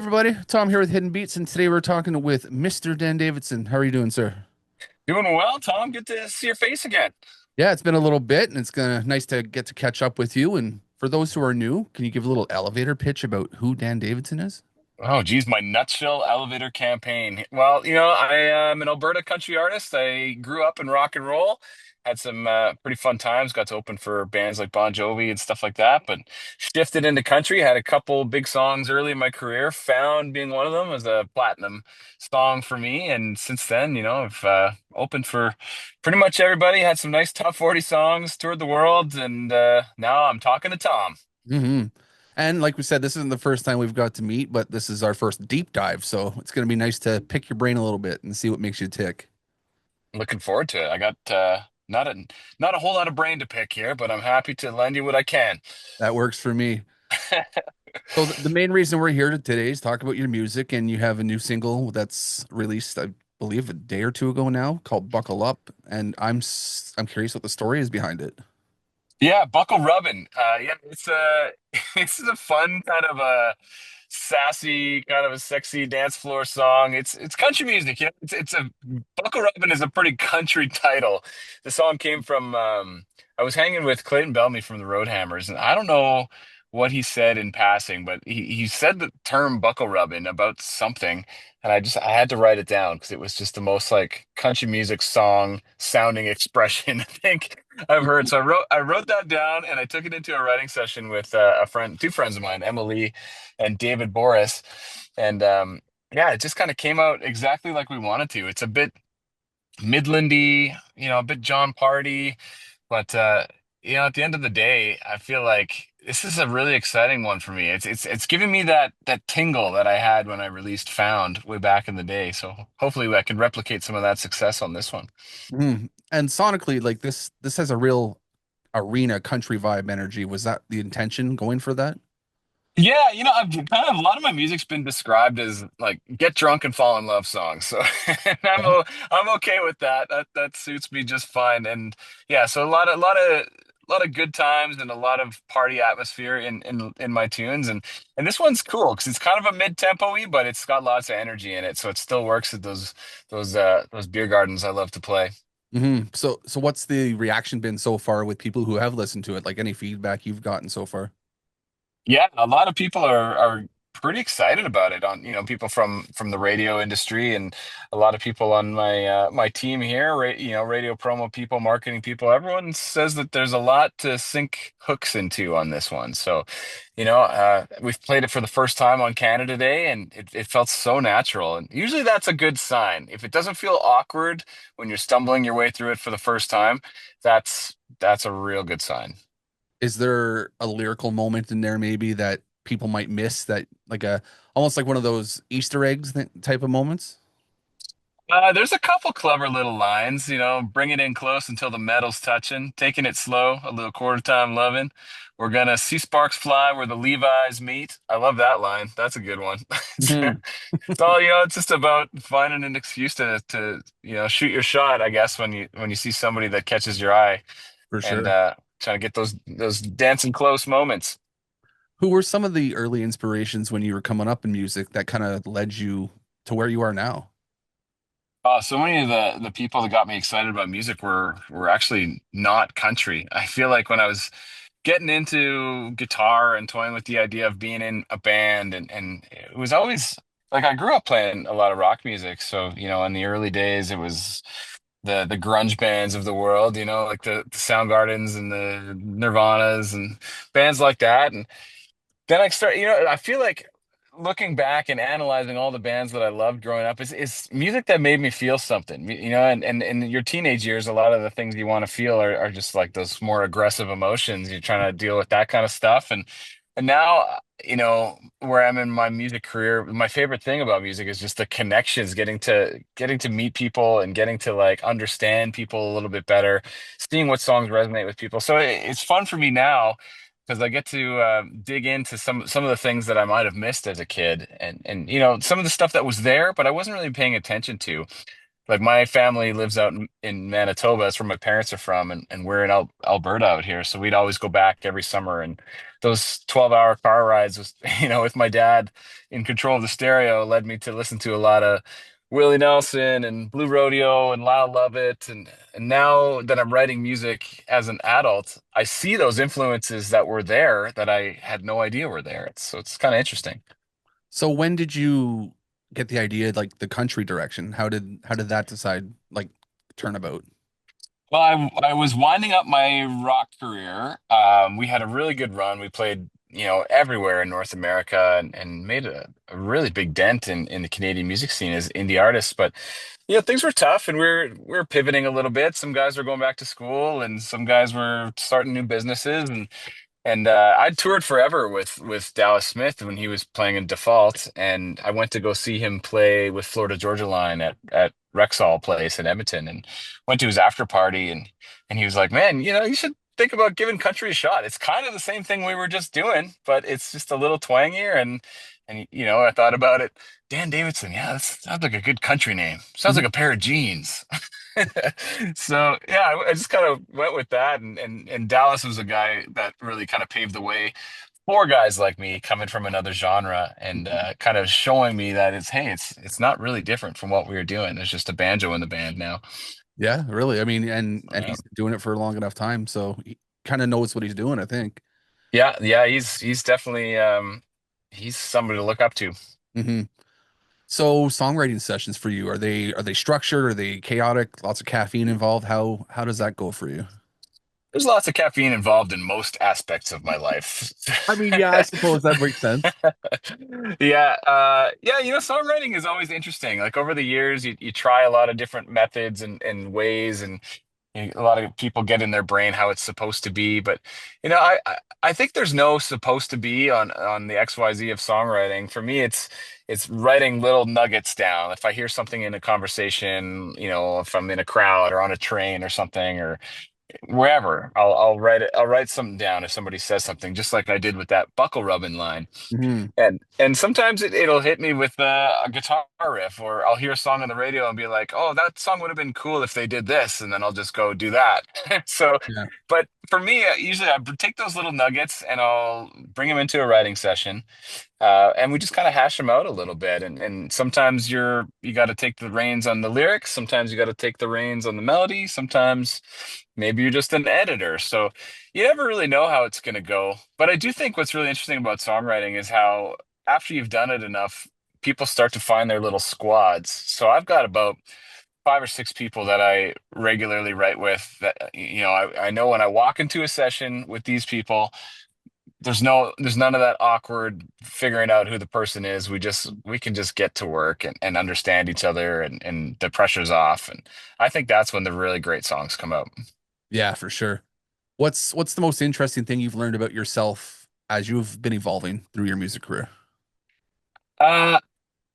everybody. Tom here with Hidden Beats, and today we're talking with Mr. Dan Davidson. How are you doing, sir? Doing well, Tom. Good to see your face again. Yeah, it's been a little bit, and it's gonna nice to get to catch up with you. And for those who are new, can you give a little elevator pitch about who Dan Davidson is? Oh, geez, my nutshell elevator campaign. Well, I am an Alberta country artist. I grew up in rock and roll, had some pretty fun times, got to open for bands like Bon Jovi and stuff like that, but shifted into country, had a couple big songs early in my career. Found being one of them was a platinum song for me. And since then, I've opened for pretty much everybody, had some nice top 40 songs, toured the world, and now I'm talking to Tom. hmm And like we said, this isn't the first time we've got to meet, but this is our first deep dive. So it's gonna be nice to pick your brain a little bit and see what makes you tick. Looking forward to it. I got not a whole lot of brain to pick here, but I'm happy to lend you what I can. That works for me. So the main reason we're here today is talk about your music, and you have a new single that's released, I believe, a day or two ago now, called "Buckle Up." And I'm curious what the story is behind it. Yeah, buckle rubbin. Yeah, it's a it's a fun kind of a sassy, kind of a sexy dance floor song. It's country music. It's a buckle rubbin is a pretty country title. The song came from I was hanging with Clayton Bellamy from the Roadhammers, and I don't know what he said in passing, but he said the term buckle rubbin about something, and I had to write it down because it was just the most like country music song sounding expression I think I've heard. So I wrote that down and I took it into a writing session with two friends of mine, Emily and David Boris, and yeah, it just kind of came out exactly like we wanted to. It's a bit Midlandy, a bit John Party, but at the end of the day, I feel like this is a really exciting one for me. It's giving me that tingle that I had when I released Found way back in the day. So hopefully I can replicate some of that success on this one. And sonically, like this has a real arena country vibe energy. Was that the intention going for that? Yeah, I've kind of a lot of my music's been described as like get drunk and fall in love songs. So and I'm okay with that. That suits me just fine. And yeah, so a lot of good times and a lot of party atmosphere in my tunes. And this one's cool because it's kind of a mid-tempo-y, but it's got lots of energy in it. So it still works at those beer gardens I love to play. So what's the reaction been so far with people who have listened to it? Like any feedback you've gotten so far? Yeah, a lot of people are pretty excited about it on, people from the radio industry and a lot of people on my team here, radio promo people, marketing people, everyone says that there's a lot to sink hooks into on this one. So, we've played it for the first time on Canada Day and it felt so natural. And usually that's a good sign. If it doesn't feel awkward when you're stumbling your way through it for the first time, that's a real good sign. Is there a lyrical moment in there maybe that people might miss, that like a almost like one of those Easter eggs type of moments? There's a couple clever little lines, bring it in close until the metal's touching, taking it slow, a little quarter time loving. We're gonna see sparks fly where the Levi's meet. I love that line. That's a good one. It's, Mhm. it's all, it's just about finding an excuse to shoot your shot, I guess, when you see somebody that catches your eye For and sure. trying to get those dancing close moments. Who were some of the early inspirations when you were coming up in music that kind of led you to where you are now? So many of the people that got me excited about music were actually not country. I feel like when I was getting into guitar and toying with the idea of being in a band and it was always like I grew up playing a lot of rock music. So, in the early days it was the grunge bands of the world, like the Soundgardens and the Nirvanas and bands like that. And then I feel like looking back and analyzing all the bands that I loved growing up is music that made me feel something, and in your teenage years, a lot of the things you want to feel are just like those more aggressive emotions. You're trying to deal with that kind of stuff. And now, where I'm in my music career, my favorite thing about music is just the connections, getting to meet people and getting to like understand people a little bit better, seeing what songs resonate with people. So it's fun for me now because I get to dig into some of the things that I might have missed as a kid, and some of the stuff that was there, but I wasn't really paying attention to. Like my family lives out in Manitoba. That's where my parents are from, and we're in Alberta out here. So we'd always go back every summer and those 12-hour car rides with with my dad in control of the stereo led me to listen to a lot of Willie Nelson and Blue Rodeo and Lyle Lovett, and now that I'm writing music as an adult, I see those influences that were there that I had no idea were there. So it's kind of interesting. So when did you get the idea, like the country direction? How did that decide like turn about? Well, I was winding up my rock career. We had a really good run. We played, everywhere in North America and made a really big dent in the Canadian music scene as indie artists. But things were tough, and we're pivoting a little bit. Some guys were going back to school, and some guys were starting new businesses, and I toured forever with Dallas Smith when he was playing in Default, and I went to go see him play with Florida Georgia Line at Rexall Place in Edmonton, and went to his after party, and he was like, "Man, you should think about giving country a shot. It's kind of the same thing we were just doing, but it's just a little twangier." And I thought about it. Dan Davidson, yeah, that sounds like a good country name. Sounds like Mhm. a pair of jeans. So yeah, I just kind of went with that, and Dallas was a guy that really kind of paved the way for guys like me coming from another genre, and kind of showing me that it's not really different from what we were doing. There's just a banjo in the band now. Yeah, really. I mean, and Yeah, he's been doing it for a long enough time, so he kind of knows what he's doing, I think. yeah, yeah, he's definitely he's somebody to look up to. Hmm. So songwriting sessions for you, are they structured? Are they chaotic? Lots of caffeine involved? How does that go for you? There's lots of caffeine involved in most aspects of my life. I mean, yeah, I suppose that makes sense. Yeah, yeah, songwriting is always interesting. Like over the years, you try a lot of different methods and ways, and a lot of people get in their brain how it's supposed to be. But I think there's no supposed to be on the XYZ of songwriting. For me, it's writing little nuggets down. If I hear something in a conversation, if I'm in a crowd or on a train or something, or wherever, I'll write it. I'll write something down if somebody says something, just like I did with that buckle rubbing line. Hmm. And sometimes it'll hit me with a guitar riff, or I'll hear a song on the radio and be like, "Oh, that song would have been cool if they did this," and then I'll just go do that. So, Yeah. but for me, usually I take those little nuggets and I'll bring them into a writing session, and we just kind of hash them out a little bit. And sometimes you got to take the reins on the lyrics. Sometimes you got to take the reins on the melody. Sometimes maybe you're just an editor. So you never really know how it's going to go. But I do think what's really interesting about songwriting is how after you've done it enough, people start to find their little squads. So I've got about 5 or 6 people that I regularly write with that, I know when I walk into a session with these people, there's none of that awkward figuring out who the person is. We can just get to work and understand each other, and the pressure's off. And I think that's when the really great songs come out. Yeah, for sure. What's the most interesting thing you've learned about yourself as you've been evolving through your music career? Uh,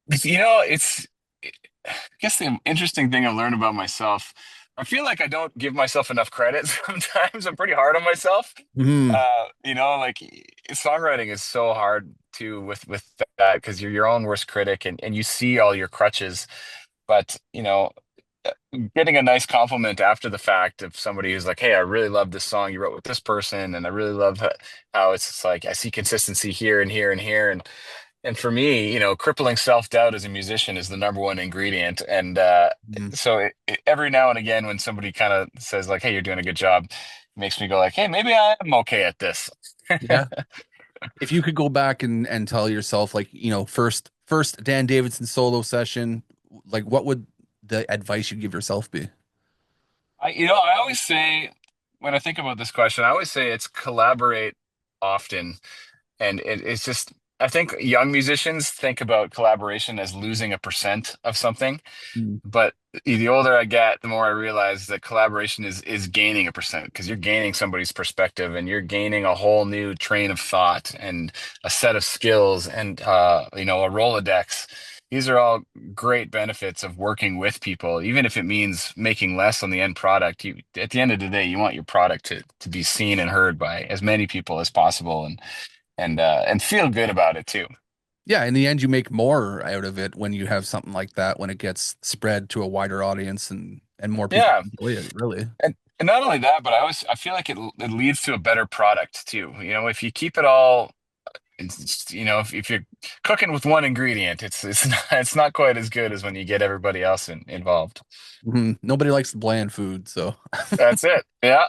it's I guess the interesting thing I learned about myself, I feel like I don't give myself enough credit sometimes. I'm pretty hard on myself. Hmm. Like songwriting is so hard too with that because you're your own worst critic, and you see all your crutches. But getting a nice compliment after the fact of somebody who's like, "Hey, I really love this song you wrote with this person, and I really love how it's like I see consistency here and here and here." And for me, crippling self-doubt as a musician is the number one ingredient. And so every now and again, when somebody kind of says like, "Hey, you're doing a good job," it makes me go like, "Hey, maybe I'm okay at this." Yeah. If you could go back and tell yourself, like, first Dan Davidson solo session, like what would the advice you give yourself be? I always say when I think about this question, I always say it's collaborate often. And it's just, I think young musicians think about collaboration as losing a percent of something. Mm. But the older I get, the more I realize that collaboration is gaining a percent because you're gaining somebody's perspective and you're gaining a whole new train of thought and a set of skills and a Rolodex. These are all great benefits of working with people, even if it means making less on the end product. At the end of the day, you want your product to be seen and heard by as many people as possible, and feel good about it too. Yeah, in the end, you make more out of it when you have something like that, when it gets spread to a wider audience and more people Yeah. enjoy it, really. And not only that, but I feel like it leads to a better product too. You know, if you keep it all, if you're cooking with one ingredient, it's not quite as good as when you get everybody else involved. Nobody likes bland food, so That's it. Yeah.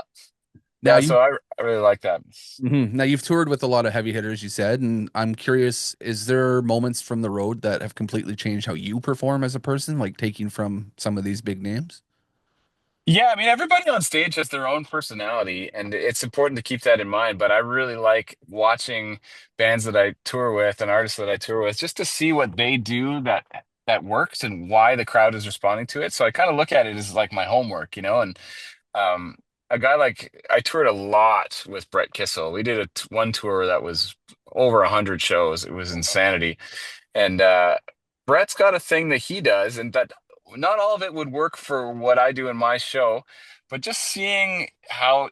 now Yeah, you so I really like that. now you've toured with a lot of heavy hitters, you said, and I'm curious, is there moments from the road that have completely changed how you perform as a person, like taking from some of these big names? Yeah, I mean, everybody on stage has their own personality, and it's important to keep that in mind. But I really like watching bands that I tour with and artists that I tour with just to see what they do that works and why the crowd is responding to it. So I kind of look at it as like my homework, you know, and um, a guy like I toured a lot with Brett Kissel. We did one tour that was over 100 shows. It was insanity. And Brett's got a thing that he does, and that not all of it would work for what I do in my show, but just seeing how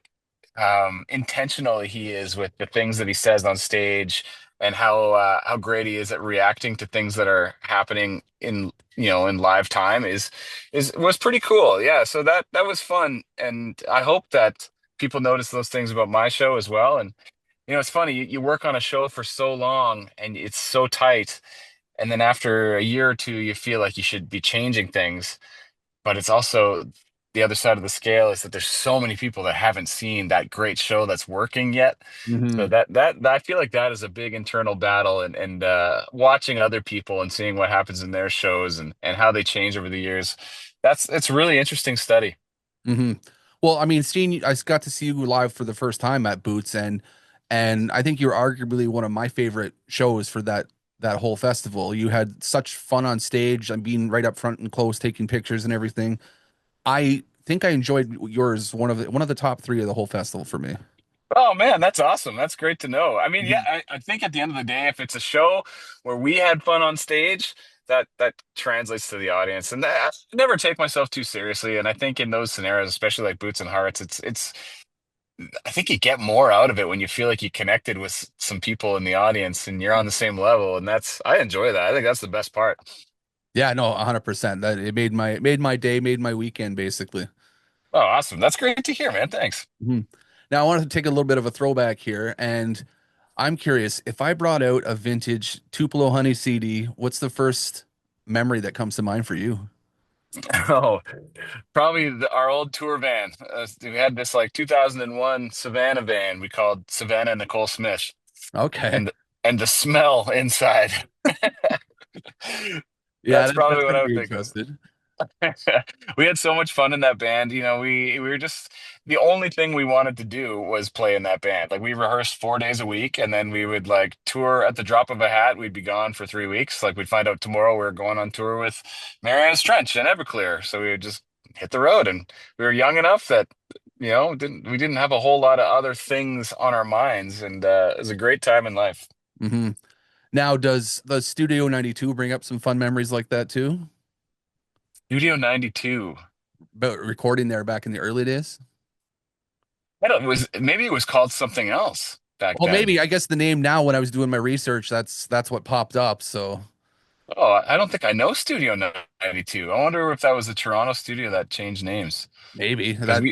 intentional he is with the things that he says on stage and how great he is at reacting to things that are happening in live time is was pretty cool. Yeah, so that was fun, and I hope that people notice those things about my show as well. And it's funny, you work on a show for so long and it's so tight, and then after a year or two, you feel like you should be changing things. But it's also the other side of the scale is that there's so many people that haven't seen that great show that's working yet. So Hmm that I feel like that is a big internal battle, and watching other people and seeing what happens in their shows and how they change over the years. It's a really interesting study. hmm Well, I mean, I got to see you live for the first time at Boots, and I think you're arguably one of my favorite shows for that whole festival. You had such fun on stage and being right up front and close, taking pictures and everything. I think I enjoyed yours, one of the top three of the whole festival for me. Oh man, that's awesome. That's great to know. I mean, yeah, Mhm. I think at the end of the day, if it's a show where we had fun on stage, that translates to the audience. And I never take myself too seriously. And I think in those scenarios, especially like Boots and Hearts, it's I think you get more out of it when you feel like you connected with some people in the audience and you're on the same level. And I enjoy that. I think that's the best part. Yeah, no, 100%. That it made my day, made my weekend basically. Oh, awesome. That's great to hear, man. Thanks. Mhm. Now I wanted to take a little bit of a throwback here, and I'm curious if I brought out a vintage Tupelo Honey CD, what's the first memory that comes to mind for you? Oh, probably our old tour van. We had this like 2001 Savannah van we called Savannah Nicole Smith, Okay. and and the smell inside. Yeah, That's that's probably what gonna I be would think of. interesting. We had so much fun in that band. We were just the only thing we wanted to do was play in that band. Like we rehearsed 4 days a week, and then we would like tour at the drop of a hat. We'd be gone for 3 weeks. Like we'd find out tomorrow we were going on tour with Marianas Trench and Everclear. So we would just hit the road, and we were young enough that we didn't have a whole lot of other things on our minds, and it was a great time in life. Hmm Now, does the Studio 92 bring up some fun memories like that too? Studio 92. But recording there back in the early days? I don't, maybe it was called something else back Well, then. maybe I guess the name now when I was doing my research, that's what popped up. So Oh, I don't think I know Studio 92. I wonder if that was the Toronto studio that changed names. maybe Because that,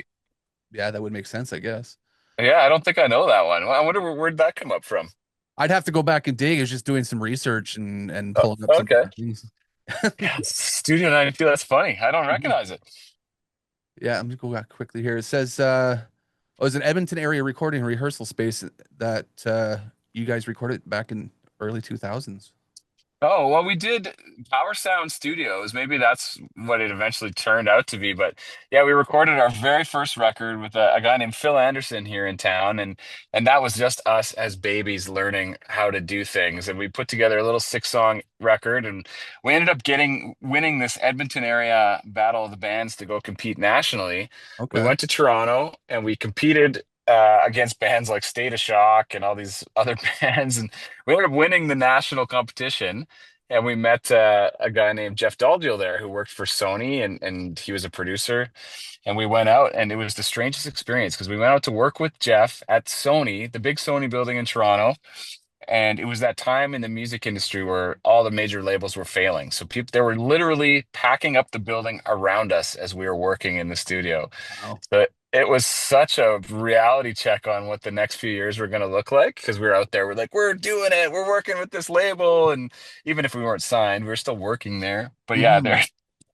yeah, that would make sense, I guess. yeah, I don't think I know that one. Well, I wonder where'd that come up from? I'd have to go back and dig. It's just doing some research and Oh, pulling up some okay. different things. Yeah, Studio 92. That's funny. I don't Mhm. recognize it. Yeah, I'm gonna go back quickly here. It says it was an Edmonton area recording rehearsal space that you guys recorded back in early 2000s. Oh, well, we did Power Sound Studios. Maybe that's what it eventually turned out to be. But yeah, we recorded our very first record with a guy named Phil Anderson here in town, and that was just us as babies learning how to do things. And we put together a little 6-song record, and we ended up getting winning this Edmonton area Battle of the Bands to go compete nationally. We Okay. went to Toronto and we competed against bands like State of Shock and all these other bands, and we ended up winning the national competition. And we met a guy named Jeff Dalgiel there who worked for Sony, and he was a producer. And we went out, and it was the strangest experience because we went out to work with Jeff at Sony, the big Sony building in Toronto. And it was that time in the music industry where all the major labels were failing. So people, they were literally packing up the building around us as we were working in the studio. Wow. it was such a reality check on what the next few years were going to look like because we were out there. We're like, we're doing it. We're working with this label. And even if we weren't signed, we were still working there. But yeah, Hmm. they're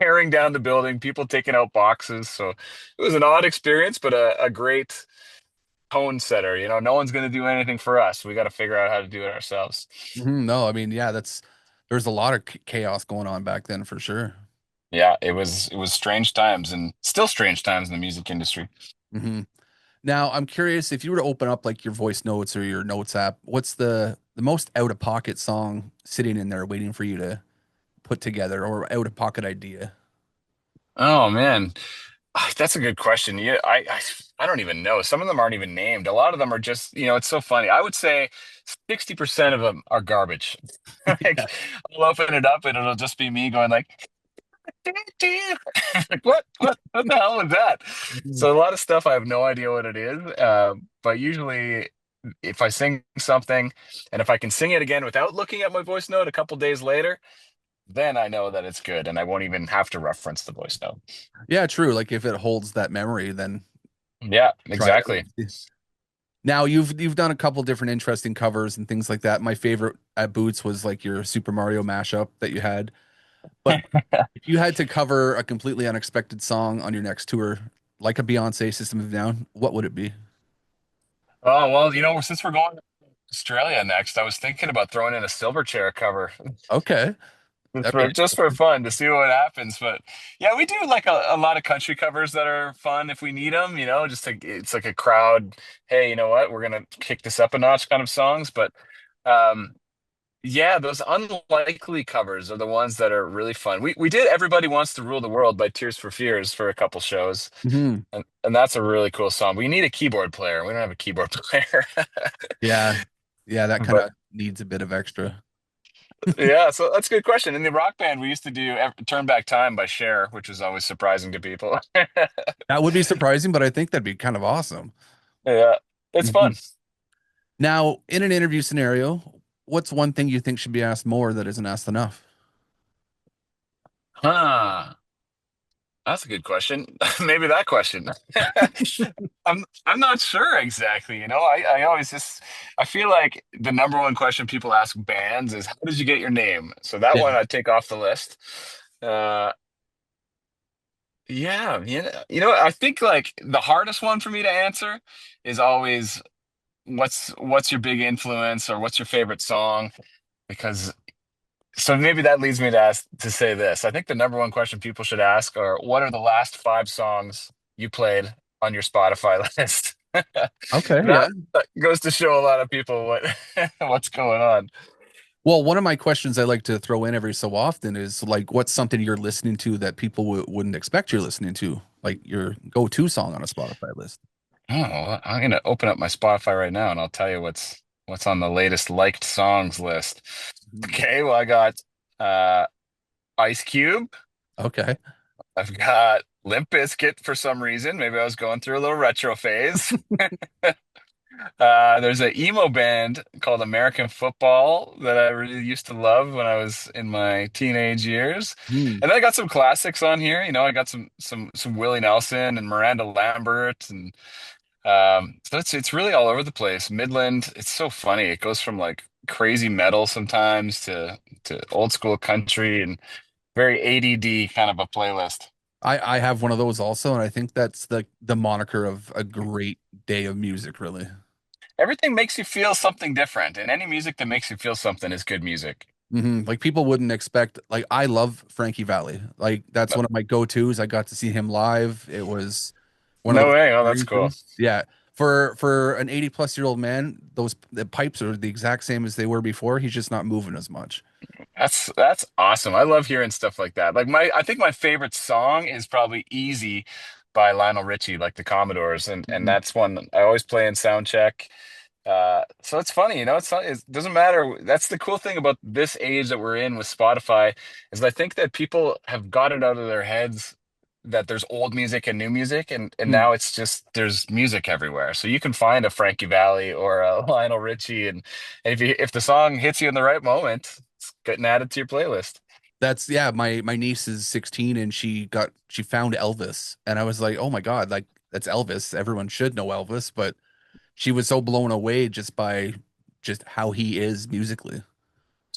tearing down the building, people taking out boxes. So it was an odd experience, but a great tone setter. No one's going to do anything for us. We got to figure out how to do it ourselves. No, I mean, yeah, there's a lot of chaos going on back then for sure. Yeah, it was strange times and still strange times in the music industry. Hmm. Now, I'm curious if you were to open up like your voice notes or your notes app, what's the most out of pocket song sitting in there waiting for you to put together or out of pocket idea? Oh man. That's a good question. Yeah, I don't even know. Some of them aren't even named. A lot of them are just, it's so funny. I would say 60% of them are garbage. Yeah. Like I'll open it up and it'll just be me going like, like what the hell was that? Mhm. So a lot of stuff I have no idea what it is. But usually if I sing something and if I can sing it again without looking at my voice note a couple days later, then I know that it's good and I won't even have to reference the voice note. Yeah, true. Like if it holds that memory, then Yeah, try it exactly. out. Now you've done a couple different interesting covers and things like that. My favorite at Boots was like your Super Mario mashup that you had. But if you had to cover a completely unexpected song on your next tour, like a Beyonce System of a Down, what would it be? Oh, well, since we're going to Australia next, I was thinking about throwing in a Silverchair cover Okay, just that'd be for interesting. fun to see what happens. But yeah, we do like a lot of country covers that are fun if we need them, it's like a crowd, hey, you know what, we're gonna kick this up a notch kind of songs. But um yeah, those unlikely covers are the ones that are really fun. We did Everybody Wants to Rule the World by Tears for Fears for a couple shows. Hmm. And that's a really cool song. We need a keyboard player. We don't have a keyboard player. Yeah, yeah, that kind But of needs a bit of extra. yeah, so that's a good question. In the rock band, we used to do Turn Back Time by Cher, which was always surprising to people. That would be surprising, but I think that'd be kind of awesome. Yeah, it's Mhm. fun. Now, in an interview scenario, what's one thing you think should be asked more that isn't asked enough? Huh. That's a good question. Maybe that question. I'm not sure exactly. I always just I feel like the number one question people ask bands is how did you get your name? So that Yeah. one I'd take off the list. Uh yeah, I think like the hardest one for me to answer is always what's your big influence or what's your favorite song? Because so maybe that leads me to say this. I think the number one question people should ask are what are the last five songs you played on your Spotify list? Okay, yeah. That goes to show a lot of people what's going on. Well, one of my questions I like to throw in every so often is like, what's something you're listening to that people wouldn't expect you're listening to, like your go-to song on a Spotify list? Oh, well, I'm gonna open up my Spotify right now and I'll tell you what's on the latest liked songs list. Mhm. Okay, well I got uh Ice Cube. Okay. I've got Limp Bizkit for some reason. Maybe I was going through a little retro phase. There's an emo band called American Football that I really used to love when I was in my teenage years. Hmm. And then I got some classics on here. I got some Willie Nelson and Miranda Lambert and so it's really all over the place. Midland, it's so funny. It goes from like crazy metal sometimes to old school country and very ADD kind of a playlist. I have one of those also, and I think that's the moniker of a great day of music, really. Everything makes you feel something different, and any music that makes you feel something is good music. Like people wouldn't expect, like I love Frankie Valli. Like that's one of my go-tos. I got to see him live. It was one of No those way. Oh, that's cool. experiences. Yeah. For an 80 plus year old man, those the pipes are the exact same as they were before. He's just not moving as much. That's awesome. I love hearing stuff like that. Like I think my favorite song is probably Easy by Lionel Richie, like the Commodores, and Mhm. that's one I always play in sound check. So it's funny, it's not, it doesn't matter. That's the cool thing about this age that we're in with Spotify is I think that people have got it out of their heads that there's old music and new music, and Mhm. now it's just there's music everywhere. So you can find a Frankie Valli or a Lionel Richie, and if the song hits you in the right moment, it's getting added to your playlist. That's yeah, my niece is 16 and she found Elvis and I was like, "Oh my God, like that's Elvis. Everyone should know Elvis, but she was so blown away just by just how he is musically.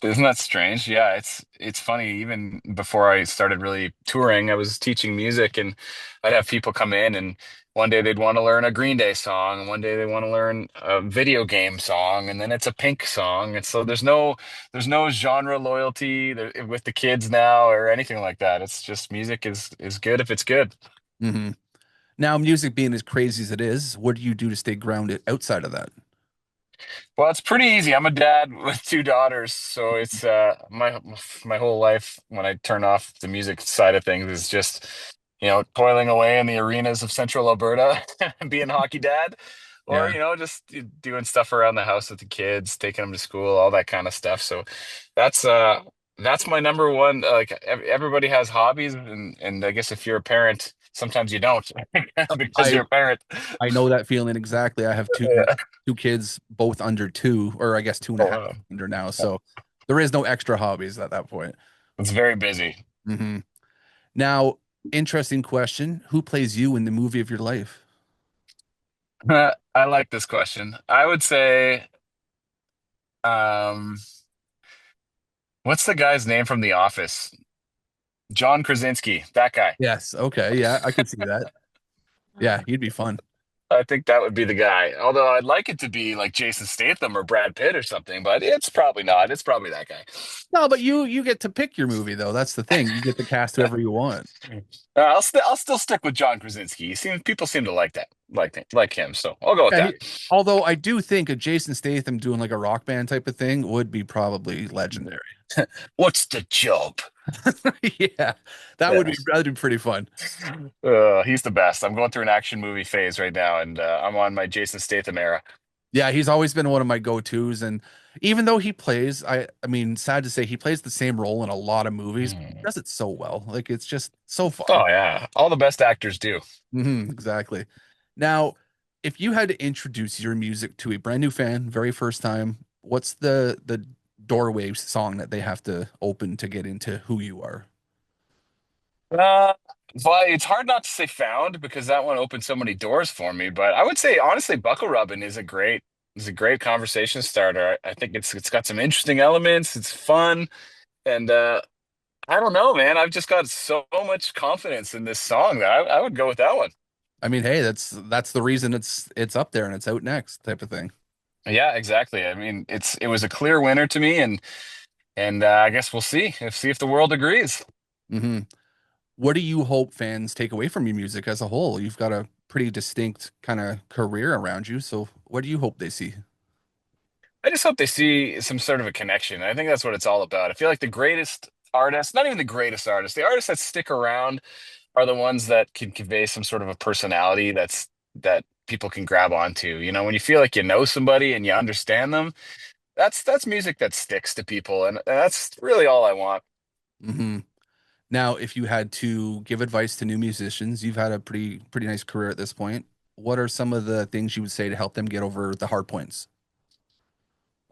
Isn't that strange? Yeah, it's funny. Even before I started really touring, I was teaching music, and I'd have people come in, and one day they'd want to learn a Green Day song, and one day they want to learn a video game song, and then it's a Pink song. And so there's no genre loyalty with the kids now or anything like that. It's just music is good if it's good. Hmm. Now, music being as crazy as it is, what do you do to stay grounded outside of that? Well, it's pretty easy. I'm a dad with two daughters, so it's my whole life when I turn off the music side of things is just, toiling away in the arenas of Central Alberta and being hockey dad, or Yeah. just doing stuff around the house with the kids, taking them to school, all that kind of stuff. So that's that's my number one. Like everybody has hobbies, and I guess if you're a parent, sometimes you don't because I you're a parent. I know that feeling exactly. I have Yeah. two kids, both under two, or I guess two and a Oh, half wow. under now. So there is no extra hobbies at that point. It's very busy. Hmm. Now, interesting question. Who plays you in the movie of your life? I like this question. I would say, um, what's the guy's name from The Office? John Krasinski, that guy. Yes. Okay. Yeah, I could see that. Yeah, he'd be fun. I think that would be the guy. Although I'd like it to be like Jason Statham or Brad Pitt or something, but it's probably not. It's probably that guy. No, but you get to pick your movie though. That's the thing. You get to cast whoever you want. I'll still stick with John Krasinski. People seem to like that, like him. So I'll go with Yeah, that. although I do think a Jason Statham doing like a rock band type of thing would be probably legendary. What's the job? Yeah, Yeah. that'd be pretty fun. He's the best. I'm going through an action movie phase right now, and I'm on my Jason Statham era. Yeah, he's always been one of my go-tos, and even though he plays, I mean, sad to say, he plays the same role in a lot of movies. He Hmm. does it so well. Like it's just so fun. Oh yeah, all the best actors do. Exactly. Now, if you had to introduce your music to a brand new fan, very first time, what's the doorway song that they have to open to get into who you are? Uh, but it's hard not to say found because that one opened so many doors for me. But I would say honestly, Buckle Rubbin is a great conversation starter. I think it's got some interesting elements. It's fun, and I don't know, man. I've just got so much confidence in this song that I would go with that one. I mean, hey, that's the reason it's up there and it's out next type of thing. Yeah, exactly. I mean, it was a clear winner to me, and I guess we'll see if the world agrees. Hmm. What do you hope fans take away from your music as a whole? You've got a pretty distinct kind of career around you, so what do you hope they see? I just hope they see some sort of a connection. I think that's what it's all about. I feel like the greatest artists, not even the greatest artists, the artists that stick around are the ones that can convey some sort of a personality that people can grab onto. When you feel like you know somebody and you understand them, that's music that sticks to people, and that's really all I want. Hmm. Now, if you had to give advice to new musicians, you've had a pretty nice career at this point. What are some of the things you would say to help them get over the hard points?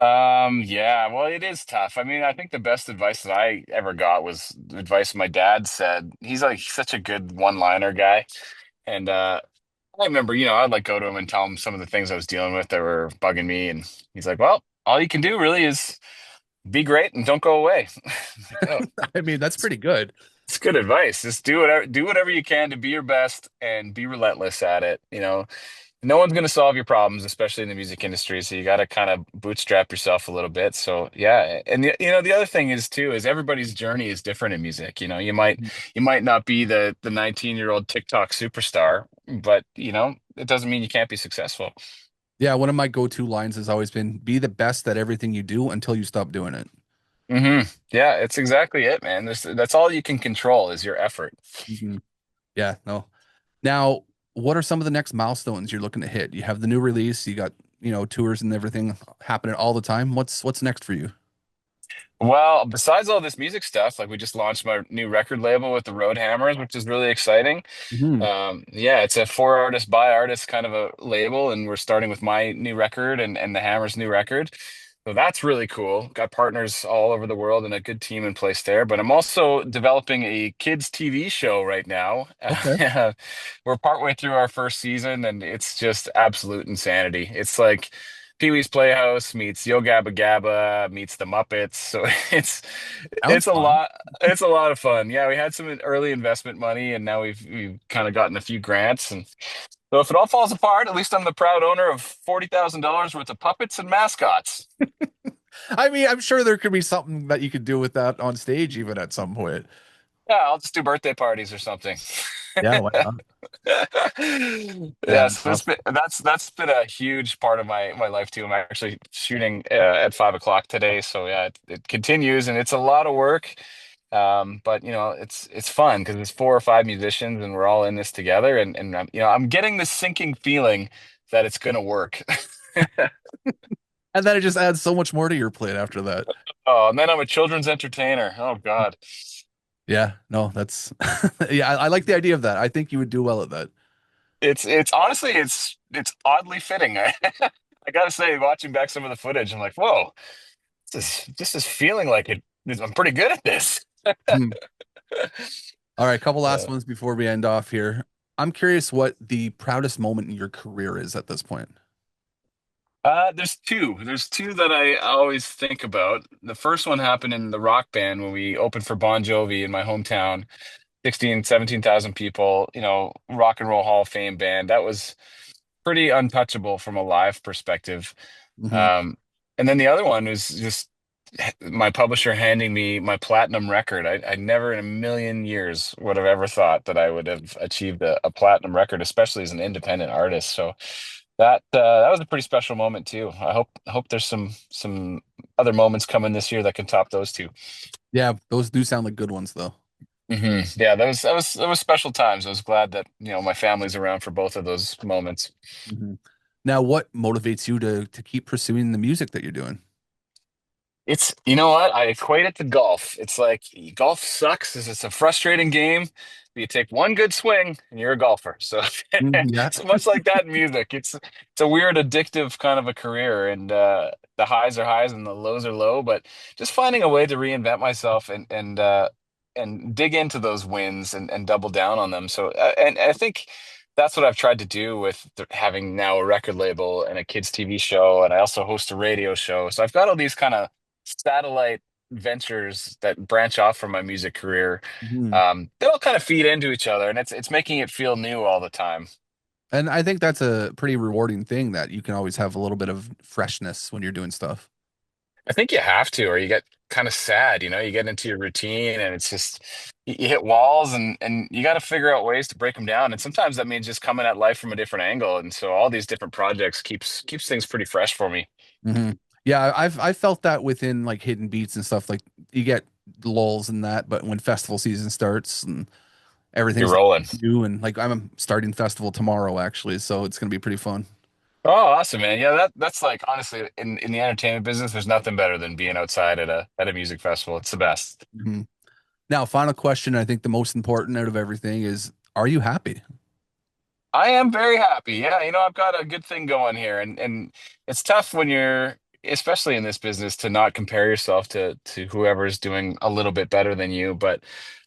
Yeah, well, it is tough. I mean, I think the best advice that I ever got was advice my dad said. He's like such a good one-liner guy. And I remember, I'd like go to him and tell him some of the things I was dealing with that were bugging me. And he's like, well, all you can do really is be great and don't go away. Like, oh, I mean, that's it's, pretty good. it's good advice. Just do whatever you can to be your best and be relentless at it. No one's going to solve your problems, especially in the music industry. So you got to kind of bootstrap yourself a little bit. So yeah, and the other thing is too is everybody's journey is different in music. You might not be the 19-year-old TikTok superstar, but it doesn't mean you can't be successful. Yeah, one of my go-to lines has always been be the best at everything you do until you stop doing it. Yeah, it's exactly it, man. That's all you can control is your effort. Hmm. Yeah, no. Now, what are some of the next milestones you're looking to hit? You have the new release, you got, tours and everything happening all the time. What's next for you? Well, besides all this music stuff, like we just launched my new record label with the Road Hammers, which is really exciting. Hmm. Yeah, it's a for artist by artist kind of a label, and we're starting with my new record and the Hammers' new record. So that's really cool. Got partners all over the world and a good team in place there. But I'm also developing a kids TV show right now. Okay. We're partway through our first season, and it's just absolute insanity. It's like Pee-wee's Playhouse meets Yo Gabba Gabba meets the Muppets. So it's Sounds it's a fun. lot. It's a lot of fun. Yeah, we had some early investment money, and now we've kind of gotten a few grants. And so if it all falls apart, at least I'm the proud owner of $40,000 worth of puppets and mascots. I mean, I'm sure there could be something that you could do with that on stage even at some point. Yeah, I'll just do birthday parties or something. Yeah, why not? Yeah, Yeah, so awesome. that's been a huge part of my life too. I'm actually shooting at 5 o'clock today, so yeah, it continues and it's a lot of work. But it's fun because it's 4 or 5 musicians and we're all in this together, and I'm getting this sinking feeling that it's gonna work. And then it just adds so much more to your plate after that. Oh, and then I'm a children's entertainer. Oh God. Yeah, no, that's yeah, I like the idea of that. I think you would do well at that. It's honestly it's oddly fitting. I gotta say, watching back some of the footage, I'm like, whoa, this is feeling like it. I'm pretty good at this. Hmm. All right, couple last Uh, ones before we end off here. I'm curious what the proudest moment in your career is at this point. there's two. There's two that I always think about. The first one happened in the rock band when we opened for Bon Jovi in my hometown. 16, 17,000 people, Rock and Roll Hall of Fame band. That was pretty untouchable from a live perspective. Hmm. Um, and then the other one was just my publisher handing me my platinum record. I never in a million years would have ever thought that I would have achieved a platinum record, especially as an independent artist. So that was a pretty special moment too. I hope there's some other moments coming this year that can top those two. Yeah, those do sound like good ones though. Yeah, that was special times. I was glad that my family's around for both of those moments. Hmm. Now, what motivates you to keep pursuing the music that you're doing? It's, you know what? I equate it to golf. It's like golf sucks, is it's a frustrating game. But you take one good swing and you're a golfer. So Mhm. Yeah. it's much like that in music. It's a weird addictive kind of a career, and the highs are highs and the lows are low. But just finding a way to reinvent myself and dig into those wins and double down on them. So and I think that's what I've tried to do with having now a record label and a kids TV show, and I also host a radio show. So I've got all these kind of satellite ventures that branch off from my music career. Mhm. They all kind of feed into each other, and it's making it feel new all the time. And I think that's a pretty rewarding thing that you can always have a little bit of freshness when you're doing stuff. I think you have to, or you get kind of sad. You get into your routine, and it's just you hit walls, and you got to figure out ways to break them down. And sometimes that means just coming at life from a different angle. And so all these different projects keeps things pretty fresh for me. Hmm. Yeah, I've felt that within like hidden beats and stuff. Like you get lulls in that, but when festival season starts and You're everything's rolling. new and like I'm starting festival tomorrow actually, so it's gonna be pretty fun. Oh, awesome, man. Yeah, that's like honestly in the entertainment business, there's nothing better than being outside at a music festival. It's the best. Mhm. Now, final question, I think the most important out of everything is, are you happy? I am very happy. Yeah, I've got a good thing going here, and it's tough when you're, especially in this business, to not compare yourself to whoever's doing a little bit better than you. But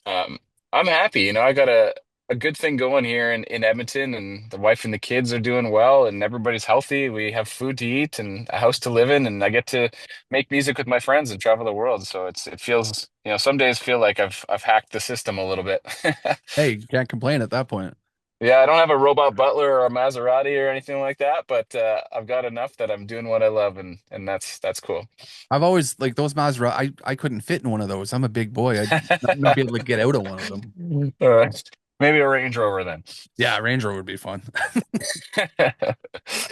um, I'm happy. I got a good thing going here in Edmonton, and the wife and the kids are doing well, and everybody's healthy. We have food to eat and a house to live in, and I get to make music with my friends and travel the world. So it feels, some days feel like I've hacked the system a little bit. Hey, you can't complain at that point. Yeah, I don't have a robot butler or a Maserati or anything like that, but I've got enough that I'm doing what I love, and that's cool. I've always like those Maserati. I couldn't fit in one of those. I'm a big boy. I'd not be able to get out of one of them. All right. Maybe a Range Rover then. Yeah, Ranger would be fun.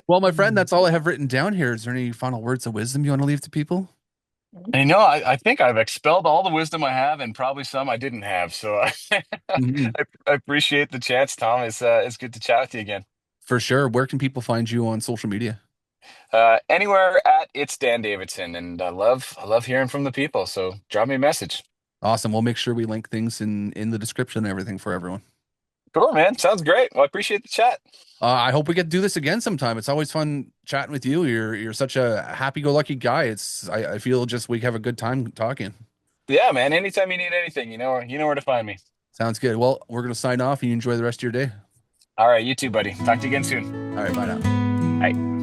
Well, my friend, that's all I have written down here. Is there any final words of wisdom you want to leave to people? I think I've expelled all the wisdom I have and probably some I didn't have. So Mhm. I appreciate the chance, Tom. It's good to chat with you again. For sure. Where can people find you on social media? Anywhere at It's Dan Davidson, and I love hearing from the people. So drop me a message. Awesome. We'll make sure we link things in the description and everything for everyone. Cool, man. Sounds great. Well, I appreciate the chat. I hope we get to do this again sometime. It's always fun chatting with you. You're such a happy-go-lucky guy. I feel just we have a good time talking. Yeah, man. Anytime you need anything, you know where to find me. Sounds good. Well, we're gonna sign off and you enjoy the rest of your day. All right, you too, buddy. Talk to you again soon. All right, bye now. Bye.